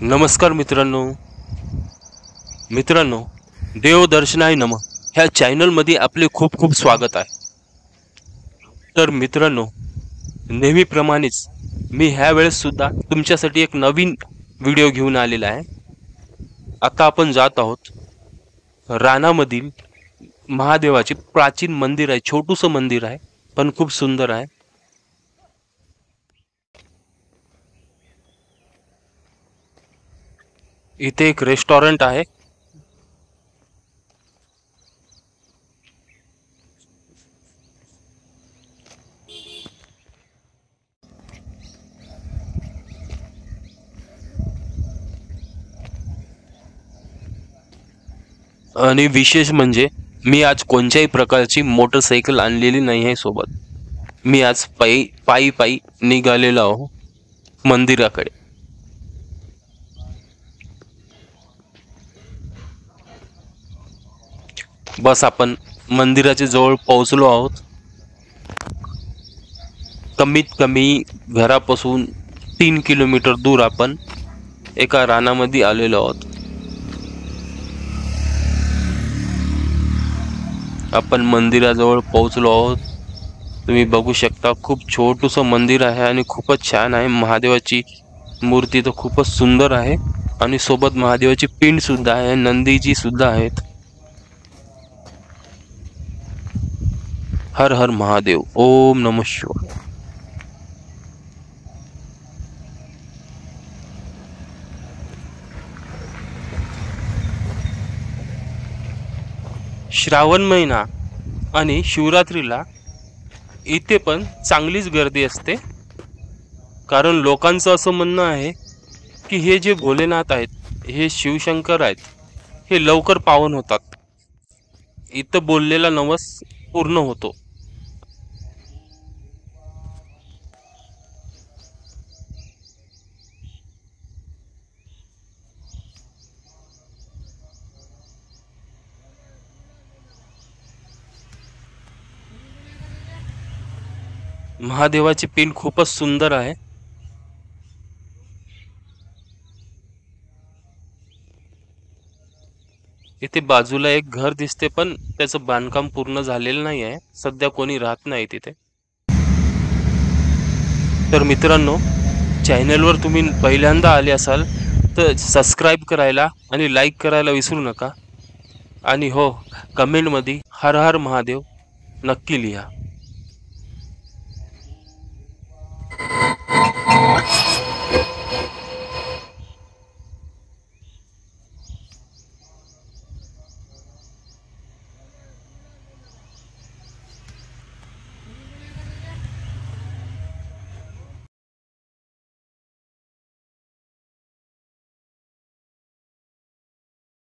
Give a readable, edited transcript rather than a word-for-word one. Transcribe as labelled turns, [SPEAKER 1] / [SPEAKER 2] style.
[SPEAKER 1] नमस्कार मित्रांनो देवदर्शनाय नमः ह्या चॅनलमध्ये आपले खूप खूप स्वागत आहे। तर मित्रांनो, नेहमीप्रमाणेच मी ह्या वेळेस सुद्धा तुमच्यासाठी एक नवीन व्हिडिओ घेऊन आलेला आहे। आता आपण जात आहोत रानामधील महादेवाचे प्राचीन मंदिर आहे। छोटूसं मंदिर आहे पण खूप सुंदर आहे। इथे एक रेस्टॉरंट आहे। आणि विशेष म्हणजे मी आज कोणत्याही प्रकारची मोटरसायकल आणलेली नाही आहे सोबत। मी आज पायी निघालेलो आहो मंदिराकडे। बस आपण मंदिराच्या जवळ पोहोचलो आहोत। कमीत कमी घरापासून 3 किलोमीटर दूर आपण एका रानामध्ये आलेलो आहोत। आपण मंदिराजवळ पोहोचलो आहोत। तुम्ही बघू शकता खूप छोटूसं मंदिर आहे आणि खूपच छान आहे। महादेवाची मूर्ती तर खूपच सुंदर आहे आणि सोबत महादेवाची पिंड सुद्धा आहे, नंदीजी सुद्धा आहेत। हर हर महादेव, ओम नमः शिवाय। श्रावण महिना आणि शिवरात्रीला इथे पण चांगलीच गर्दी असते, कारण लोकांचं असं म्हणणं आहे की हे जे भोलेनाथ आहेत, हे शिवशंकर आहेत, हे लवकर पावन होतात। इथं बोललेला नवस पूर्ण होतो। महादेवाची पिंड खूपच सुंदर आहे। इथे बाजूला एक घर दिसते पण त्याचं बांधकाम पूर्ण झालेलं नाही आहे, सध्या कोणी राहत नाही तिथे। तर मित्रांनो, चॅनलवर तुम्ही पहिल्यांदा आले असाल तर सबस्क्राइब करायला आणि लाईक करायला विसरू नका। आणि हो, कमेंटमध्ये हर हर महादेव नक्की लिहा।